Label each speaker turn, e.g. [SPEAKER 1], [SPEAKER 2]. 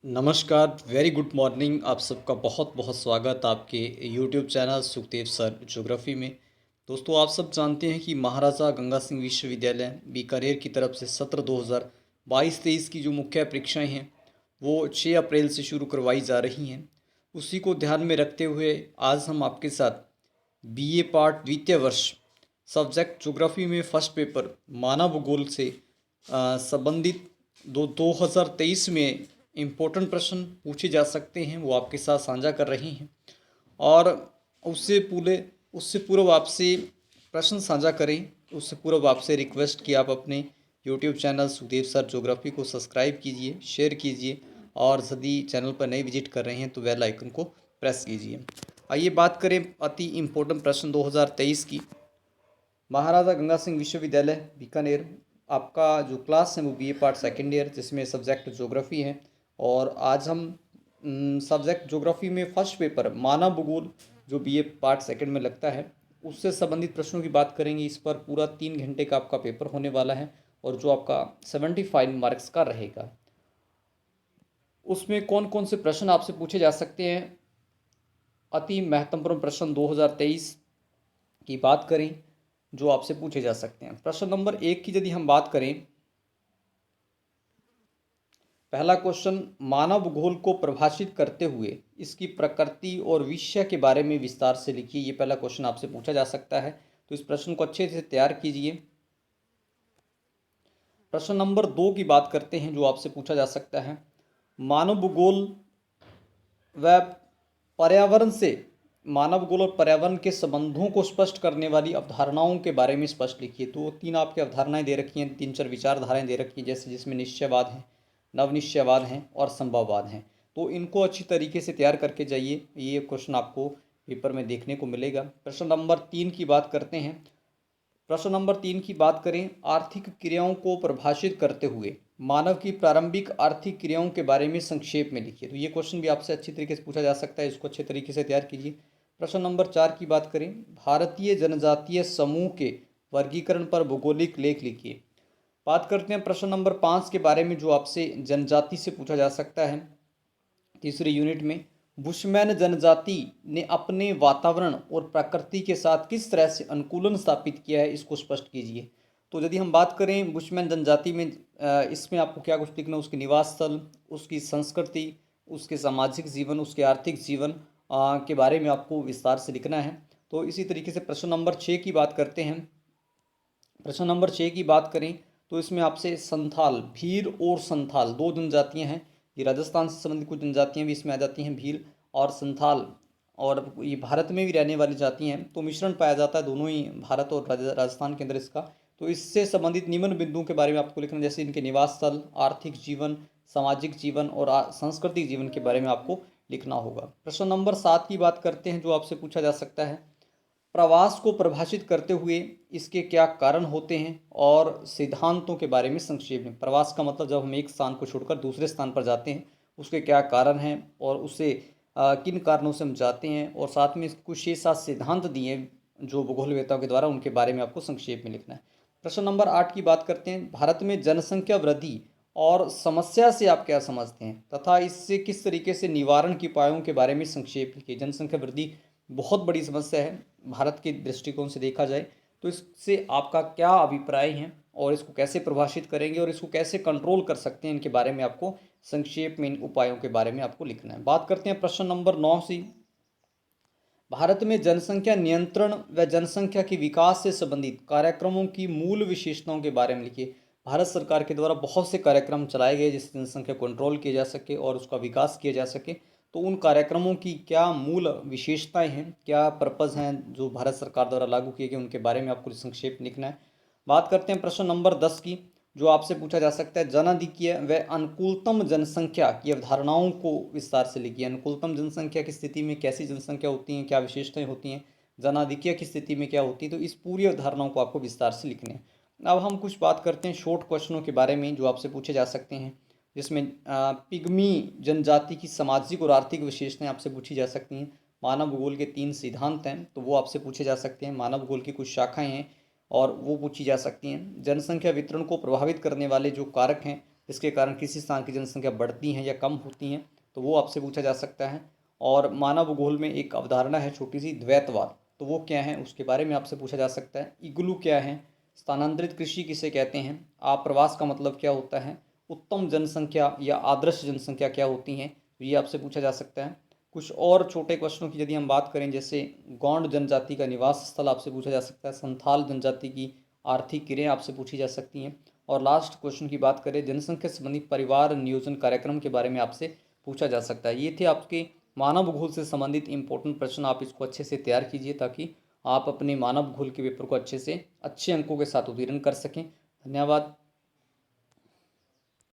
[SPEAKER 1] नमस्कार, very good morning. आप सबका बहुत बहुत स्वागत आपके YouTube channel Sukhdev sir geography में। दोस्तों, आप सब जानते हैं कि महाराजा गंगा सिंह विश्वविद्यालय बीकानेर की तरफ से सत्र 2022-23 की जो मुख्य परीक्षाएं हैं वो 6 अप्रैल से शुरू करवाई जा रही हैं। उसी को ध्यान में रखते हुए आज हम आपके साथ बीए पार्ट द्वितीय वर्ष सब्जेक्ट ज्योग्राफी में फर्स्ट पेपर मानव भूगोल से संबंधित 2023 में इम्पोर्टेंट प्रश्न पूछे जा सकते हैं वो आपके साथ साझा कर रहे हैं। और उससे पूर्व आपसे प्रश्न साझा करें, उससे पूर्व आपसे रिक्वेस्ट कि आप अपने YouTube channel Sukhdev sir geography को सब्सक्राइब कीजिए, शेयर कीजिए और यदि चैनल पर नए विजिट कर रहे हैं तो बेल आइकन को प्रेस कीजिए। आइए बात करें अति इम्पोर्टेंट प्रश्न 2023 की। महाराजा गंगा सिंह विश्वविद्यालय बीकानेर, आपका जो क्लास है वो बीए पार्ट सेकेंड ईयर जिसमें सब्जेक्ट ज्योग्राफी है। और आज हम सब्जेक्ट ज्योग्राफी में फर्स्ट पेपर मानव भूगोल जो बीए पार्ट सेकेंड में लगता है उससे संबंधित प्रश्नों की बात करेंगे। इस पर पूरा 3 घंटे का आपका पेपर होने वाला है और जो आपका 75 मार्क्स का रहेगा। उसमें कौन कौन से प्रश्न आपसे पूछे जा सकते हैं? अति महत्वपूर्ण प्रश्न 2023 की बात करें जो आपसे पूछे जा सकते हैं। प्रश्न नंबर 1 की यदि हम बात करें, पहला क्वेश्चन, मानव भूगोल को परिभाषित करते हुए इसकी प्रकृति और विषय के बारे में विस्तार से लिखिए। ये पहला क्वेश्चन आपसे पूछा जा सकता है, तो इस प्रश्न को अच्छे से तैयार कीजिए। प्रश्न नंबर 2 की बात करते हैं जो आपसे पूछा जा सकता है, मानव भूगोल व पर्यावरण से मानव भूगोल और पर्यावरण के संबंधों को स्पष्ट करने वाली अवधारणाओं के बारे में स्पष्ट लिखिए। तो 3 आपकी अवधारणाएं दे रखी हैं, 3-4 विचारधाराएं दे रखी हैं, जैसे जिसमें निश्चयवाद है, नवनिश्चयवाद हैं और संभववाद हैं। तो इनको अच्छी तरीके से तैयार करके जाइए, ये क्वेश्चन आपको पेपर में देखने को मिलेगा। प्रश्न नंबर 3 की बात करते हैं। प्रश्न नंबर 3 की बात करें, आर्थिक क्रियाओं को परिभाषित करते हुए मानव की प्रारंभिक आर्थिक क्रियाओं के बारे में संक्षेप में लिखिए। तो ये क्वेश्चन भी आपसे अच्छी तरीके से पूछा जा सकता है, इसको अच्छे तरीके से तैयार कीजिए। प्रश्न नंबर 4 की बात करें, भारतीय जनजातीय समूह के वर्गीकरण पर भौगोलिक लेख लिखिए। बात करते हैं प्रश्न नंबर 5 के बारे में जो आपसे जनजाति से पूछा जा सकता है। तीसरे यूनिट में बुशमैन जनजाति ने अपने वातावरण और प्रकृति के साथ किस तरह से अनुकूलन स्थापित किया है, इसको स्पष्ट कीजिए। तो यदि हम बात करें बुशमैन जनजाति में, इसमें आपको क्या कुछ लिखना है, उसके निवास स्थल, उसकी संस्कृति, उसके सामाजिक जीवन, उसके आर्थिक जीवन के बारे में आपको विस्तार से लिखना है। तो इसी तरीके से प्रश्न नंबर 6 की बात करते हैं। प्रश्न नंबर 6 की बात करें तो इसमें आपसे संथाल, भील और संथाल 2 जनजातियां हैं। ये राजस्थान से संबंधित कुछ जनजातियां भी इसमें आ जाती हैं, भील और संथाल, और ये भारत में भी रहने वाली जाति हैं। तो मिश्रण पाया जाता है दोनों ही भारत और राजस्थान के अंदर इसका। तो इससे संबंधित निम्न बिंदुओं के बारे में आपको लिखना, जैसे इनके निवास स्थल, आर्थिक जीवन, सामाजिक जीवन और सांस्कृतिक जीवन के बारे में आपको लिखना होगा। प्रश्न नंबर 7 की बात करते हैं जो आपसे पूछा जा सकता है, प्रवास को परिभाषित करते हुए इसके क्या कारण होते हैं और सिद्धांतों के बारे में संक्षेप में। प्रवास का मतलब जब हम एक स्थान को छोड़कर दूसरे स्थान पर जाते हैं उसके क्या कारण हैं और उसे किन कारणों से हम जाते हैं, और साथ में कुछ 6-7 सिद्धांत दिए जो भूगोलवेत्ताओं के द्वारा, उनके बारे में आपको संक्षेप में लिखना है। प्रश्न नंबर 8 की बात करते हैं, भारत में जनसंख्या वृद्धि और समस्या से आप क्या समझते हैं तथा इससे किस तरीके से निवारण के उपायों के बारे में संक्षेप लिखिए। जनसंख्या वृद्धि बहुत बड़ी समस्या है भारत के दृष्टिकोण से देखा जाए, तो इससे आपका क्या अभिप्राय है और इसको कैसे परिभाषित करेंगे और इसको कैसे कंट्रोल कर सकते हैं, इनके बारे में आपको संक्षेप में इन उपायों के बारे में आपको लिखना है। बात करते हैं प्रश्न नंबर 9 से, भारत में जनसंख्या नियंत्रण व जनसंख्या के विकास से संबंधित कार्यक्रमों की मूल विशेषताओं के बारे में लिखिए। भारत सरकार के द्वारा बहुत से कार्यक्रम चलाए गए जिससे जनसंख्या कंट्रोल किया जा सके और उसका विकास किया जा सके। तो उन कार्यक्रमों की क्या मूल विशेषताएं हैं, क्या पर्पज़ हैं जो भारत सरकार द्वारा लागू किए गए, उनके बारे में आपको संक्षेप में लिखना है। बात करते हैं प्रश्न नंबर 10 की जो आपसे पूछा जा सकता है, जनाधिक्य व अनुकूलतम जनसंख्या की अवधारणाओं को विस्तार से लिखिए। अनुकूलतम जनसंख्या की स्थिति में कैसी जनसंख्या होती है, क्या विशेषताएं होती हैं, जनाधिक्य की स्थिति में क्या होती है, तो इस पूरी अवधारणाओं को आपको विस्तार से लिखने हैं। अब हम कुछ बात करते हैं शॉर्ट क्वेश्चनों के बारे में जो आपसे पूछे जा सकते हैं, जिसमें पिग्मी जनजाति की सामाजिक और आर्थिक विशेषताएं आपसे पूछी जा सकती हैं। मानव भूगोल के 3 सिद्धांत हैं तो वो आपसे पूछे जा सकते हैं। मानव भूगोल की कुछ शाखाएं हैं और वो पूछी जा सकती हैं। जनसंख्या वितरण को प्रभावित करने वाले जो कारक हैं इसके कारण किसी स्थान की जनसंख्या बढ़ती है या कम होती हैं, तो वो आपसे पूछा जा सकता है। और मानव भूगोल में एक अवधारणा है छोटी सी, द्वैतवाद, तो वो क्या है उसके बारे में आपसे पूछा जा सकता है। इग्लू क्या है, स्थानांतरित कृषि किसे कहते हैं, आप्रवास का मतलब क्या होता है, उत्तम जनसंख्या या आदर्श जनसंख्या क्या होती हैं, तो ये आपसे पूछा जा सकता है। कुछ और छोटे क्वेश्चनों की यदि हम बात करें, जैसे गौंड जनजाति का निवास स्थल आपसे पूछा जा सकता है, संथाल जनजाति की आर्थिक क्रियाएं आपसे पूछी जा सकती हैं। और लास्ट क्वेश्चन की बात करें, जनसंख्या संबंधी परिवार नियोजन कार्यक्रम के बारे में आपसे पूछा जा सकता है। ये थे आपके मानव भूगोल से संबंधित इंपॉर्टेंट प्रश्न। आप इसको अच्छे से तैयार कीजिए ताकि आप अपने मानव भूगोल के पेपर को अच्छे अंकों के साथ उत्तीर्ण कर सकें। धन्यवाद।